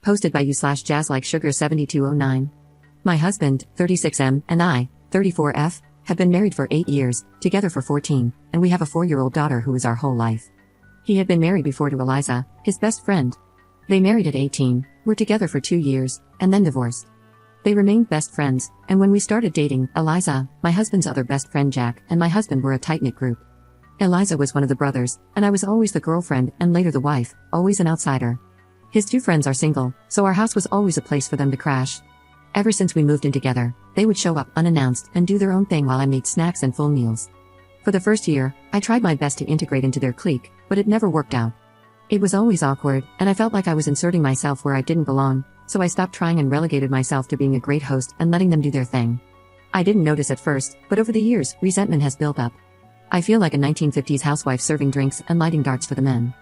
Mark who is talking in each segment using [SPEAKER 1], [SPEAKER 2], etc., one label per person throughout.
[SPEAKER 1] Posted by you/jazz-like-sugar7209. My husband, 36M, and I, 34F, have been married for 8 years, together for 14, and we have a 4-year-old daughter who is our whole life. He had been married before to Eliza, his best friend. They married at 18, were together for 2 years, and then divorced. They remained best friends, and when we started dating, Eliza, my husband's other best friend Jack, and my husband were a tight-knit group. Eliza was one of the brothers, and I was always the girlfriend, and later the wife, always an outsider. His 2 friends are single, so our house was always a place for them to crash. Ever since we moved in together, they would show up unannounced and do their own thing while I made snacks and full meals. For the first year, I tried my best to integrate into their clique, but it never worked out. It was always awkward, and I felt like I was inserting myself where I didn't belong, so I stopped trying and relegated myself to being a great host and letting them do their thing. I didn't notice at first, but over the years, resentment has built up. I feel like a 1950s housewife serving drinks and lighting darts for the men.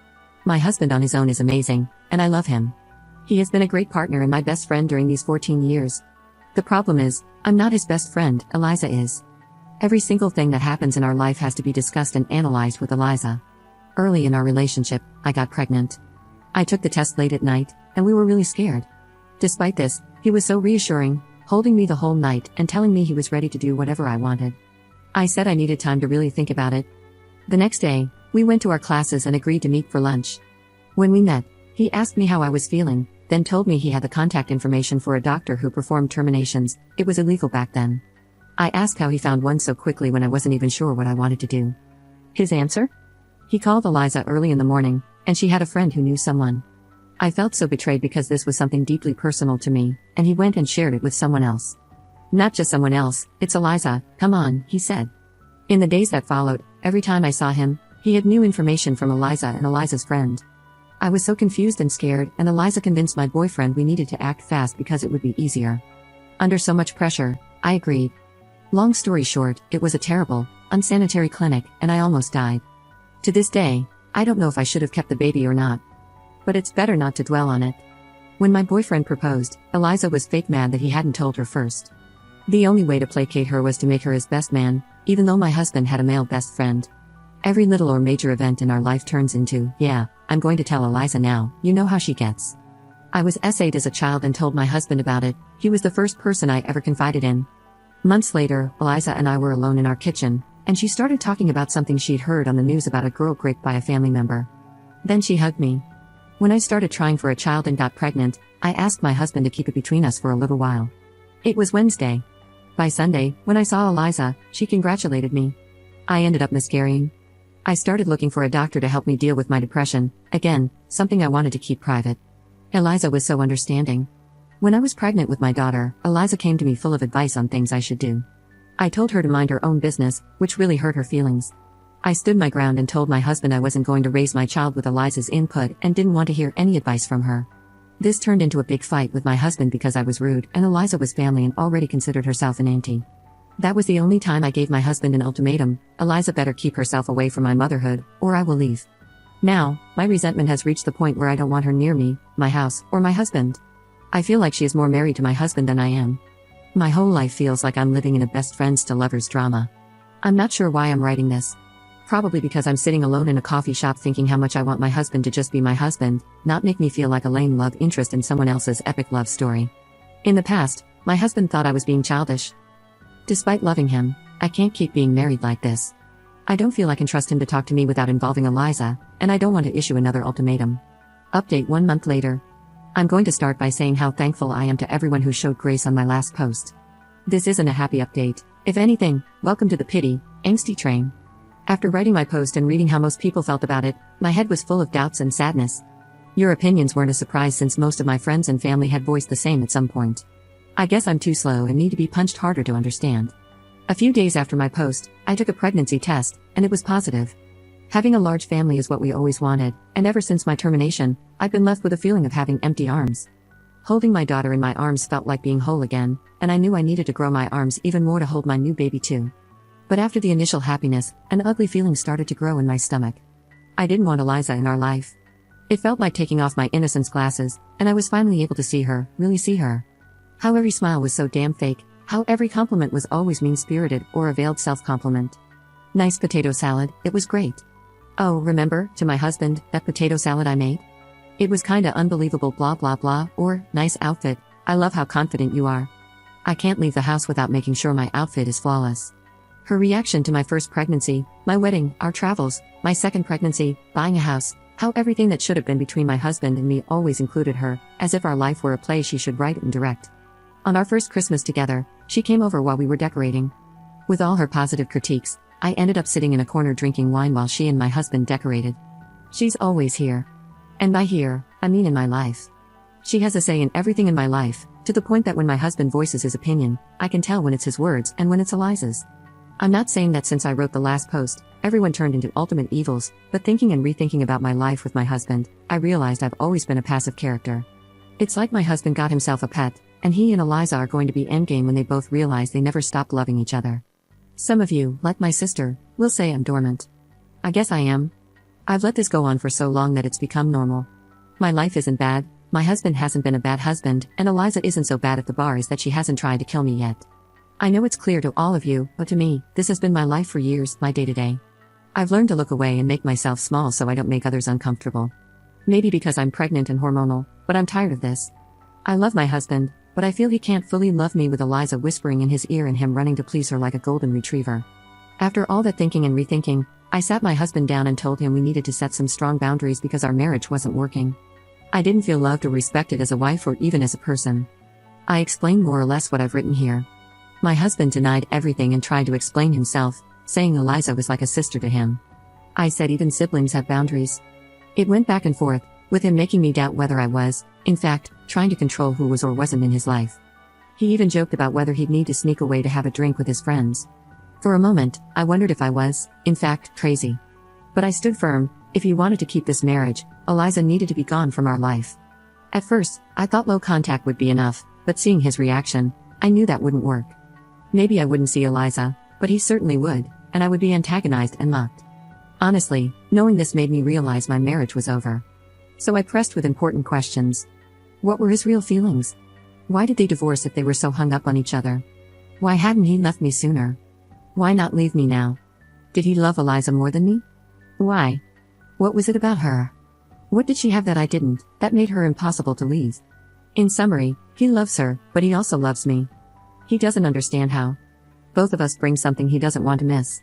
[SPEAKER 1] My husband on his own is amazing, and I love him. He has been a great partner and my best friend during these 14 years. The problem is, I'm not his best friend, Eliza is. Every single thing that happens in our life has to be discussed and analyzed with Eliza. Early in our relationship, I got pregnant. I took the test late at night, and we were really scared. Despite this, he was so reassuring, holding me the whole night and telling me he was ready to do whatever I wanted. I said I needed time to really think about it. The next day, we went to our classes and agreed to meet for lunch. When we met, he asked me how I was feeling, then told me he had the contact information for a doctor who performed terminations. It was illegal back then. I asked how he found one so quickly when I wasn't even sure what I wanted to do. His answer? He called Eliza early in the morning, and she had a friend who knew someone. I felt so betrayed because this was something deeply personal to me, and he went and shared it with someone else. Not just someone else, it's Eliza, come on, he said. In the days that followed, every time I saw him, he had new information from Eliza and Eliza's friend. I was so confused and scared, and Eliza convinced my boyfriend we needed to act fast because it would be easier. Under so much pressure, I agreed. Long story short, it was a terrible, unsanitary clinic, and I almost died. To this day, I don't know if I should have kept the baby or not. But it's better not to dwell on it. When my boyfriend proposed, Eliza was fake mad that he hadn't told her first. The only way to placate her was to make her his best man, even though my husband had a male best friend. Every little or major event in our life turns into, yeah, I'm going to tell Eliza now, you know how she gets. I was SA'd as a child and told my husband about it. He was the first person I ever confided in. Months later, Eliza and I were alone in our kitchen, and she started talking about something she'd heard on the news about a girl raped by a family member. Then she hugged me. When I started trying for a child and got pregnant, I asked my husband to keep it between us for a little while. It was Wednesday. By Sunday, when I saw Eliza, she congratulated me. I ended up miscarrying. I started looking for a doctor to help me deal with my depression, again, something I wanted to keep private. Eliza was so understanding. When I was pregnant with my daughter, Eliza came to me full of advice on things I should do. I told her to mind her own business, which really hurt her feelings. I stood my ground and told my husband I wasn't going to raise my child with Eliza's input and didn't want to hear any advice from her. This turned into a big fight with my husband because I was rude and Eliza was family and already considered herself an auntie. That was the only time I gave my husband an ultimatum: Eliza better keep herself away from my motherhood, or I will leave. Now, my resentment has reached the point where I don't want her near me, my house, or my husband. I feel like she is more married to my husband than I am. My whole life feels like I'm living in a best friends to lovers drama. I'm not sure why I'm writing this. Probably because I'm sitting alone in a coffee shop thinking how much I want my husband to just be my husband, not make me feel like a lame love interest in someone else's epic love story. In the past, my husband thought I was being childish. Despite loving him, I can't keep being married like this. I don't feel I can trust him to talk to me without involving Eliza, and I don't want to issue another ultimatum. Update 1 month later. I'm going to start by saying how thankful I am to everyone who showed grace on my last post. This isn't a happy update. If anything, welcome to the pity, angsty train. After writing my post and reading how most people felt about it, my head was full of doubts and sadness. Your opinions weren't a surprise since most of my friends and family had voiced the same at some point. I guess I'm too slow and need to be punched harder to understand. A few days after my post, I took a pregnancy test, and it was positive. Having a large family is what we always wanted, and ever since my termination, I've been left with a feeling of having empty arms. Holding my daughter in my arms felt like being whole again, and I knew I needed to grow my arms even more to hold my new baby too. But after the initial happiness, an ugly feeling started to grow in my stomach. I didn't want Eliza in our life. It felt like taking off my innocence glasses, and I was finally able to see her, really see her. How every smile was so damn fake, how every compliment was always mean-spirited or a veiled self-compliment. Nice potato salad, it was great. Oh, remember, to my husband, that potato salad I made? It was kinda unbelievable blah blah blah, or, nice outfit, I love how confident you are. I can't leave the house without making sure my outfit is flawless. Her reaction to my first pregnancy, my wedding, our travels, my second pregnancy, buying a house, how everything that should have been between my husband and me always included her, as if our life were a play she should write and direct. On our first Christmas together, she came over while we were decorating. With all her positive critiques, I ended up sitting in a corner drinking wine while she and my husband decorated. She's always here. And by here, I mean in my life. She has a say in everything in my life, to the point that when my husband voices his opinion, I can tell when it's his words and when it's Eliza's. I'm not saying that since I wrote the last post, everyone turned into ultimate evils, but thinking and rethinking about my life with my husband, I realized I've always been a passive character. It's like my husband got himself a pet, and he and Eliza are going to be endgame when they both realize they never stopped loving each other. Some of you, like my sister, will say I'm dormant. I guess I am. I've let this go on for so long that it's become normal. My life isn't bad, my husband hasn't been a bad husband, and Eliza isn't so bad at the bars that she hasn't tried to kill me yet. I know it's clear to all of you, but to me, this has been my life for years, my day-to-day. I've learned to look away and make myself small so I don't make others uncomfortable. Maybe because I'm pregnant and hormonal, but I'm tired of this. I love my husband, but I feel he can't fully love me with Eliza whispering in his ear and him running to please her like a golden retriever. After all that thinking and rethinking, I sat my husband down and told him we needed to set some strong boundaries because our marriage wasn't working. I didn't feel loved or respected as a wife or even as a person. I explained more or less what I've written here. My husband denied everything and tried to explain himself, saying Eliza was like a sister to him. I said even siblings have boundaries. It went back and forth, with him making me doubt whether I was, in fact, trying to control who was or wasn't in his life. He even joked about whether he'd need to sneak away to have a drink with his friends. For a moment, I wondered if I was, in fact, crazy. But I stood firm. If he wanted to keep this marriage, Eliza needed to be gone from our life. At first, I thought low contact would be enough, but seeing his reaction, I knew that wouldn't work. Maybe I wouldn't see Eliza, but he certainly would, and I would be antagonized and mocked. Honestly, knowing this made me realize my marriage was over. So I pressed with important questions. What were his real feelings? Why did they divorce if they were so hung up on each other? Why hadn't he left me sooner? Why not leave me now? Did he love Eliza more than me? Why? What was it about her? What did she have that I didn't, that made her impossible to leave? In summary, he loves her, but he also loves me. He doesn't understand how. Both of us bring something he doesn't want to miss.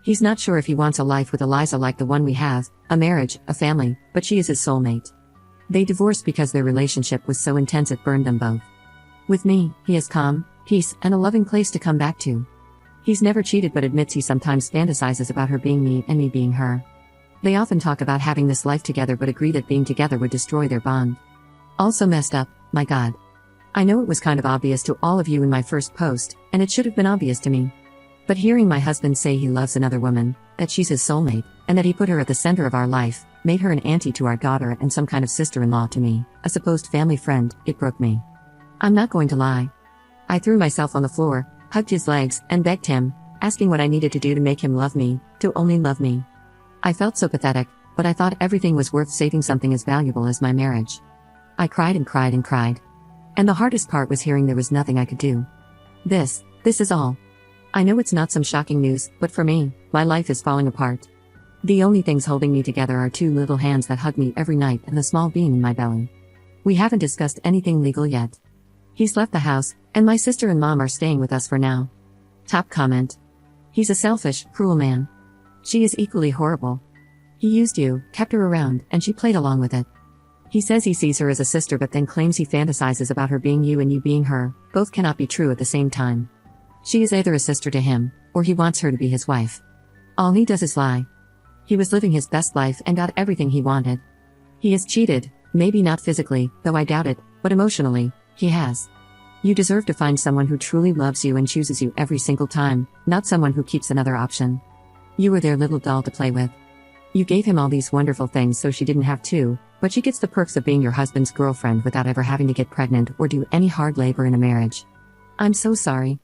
[SPEAKER 1] He's not sure if he wants a life with Eliza like the one we have, a marriage, a family, but she is his soulmate. They divorced because their relationship was so intense it burned them both. With me, he has calm, peace, and a loving place to come back to. He's never cheated but admits he sometimes fantasizes about her being me and me being her. They often talk about having this life together but agree that being together would destroy their bond. Also messed up, my God. I know it was kind of obvious to all of you in my first post, and it should have been obvious to me. But hearing my husband say he loves another woman, that she's his soulmate, and that he put her at the center of our life, made her an auntie to our daughter and some kind of sister-in-law to me, a supposed family friend, it broke me. I'm not going to lie. I threw myself on the floor, hugged his legs, and begged him, asking what I needed to do to make him love me, to only love me. I felt so pathetic, but I thought everything was worth saving something as valuable as my marriage. I cried and cried and cried. And the hardest part was hearing there was nothing I could do. This is all. I know it's not some shocking news, but for me, my life is falling apart. The only things holding me together are two little hands that hug me every night and the small bean in my belly. We haven't discussed anything legal yet. He's left the house, and my sister and mom are staying with us for now. Top comment. He's a selfish, cruel man. She is equally horrible. He used you, kept her around, and she played along with it. He says he sees her as a sister but then claims he fantasizes about her being you and you being her. Both cannot be true at the same time. She is either a sister to him, or he wants her to be his wife. All he does is lie. He was living his best life and got everything he wanted. He has cheated, maybe not physically, though I doubt it, but emotionally, he has. You deserve to find someone who truly loves you and chooses you every single time, not someone who keeps another option. You were their little doll to play with. You gave him all these wonderful things so she didn't have to, but she gets the perks of being your husband's girlfriend without ever having to get pregnant or do any hard labor in a marriage. I'm so sorry,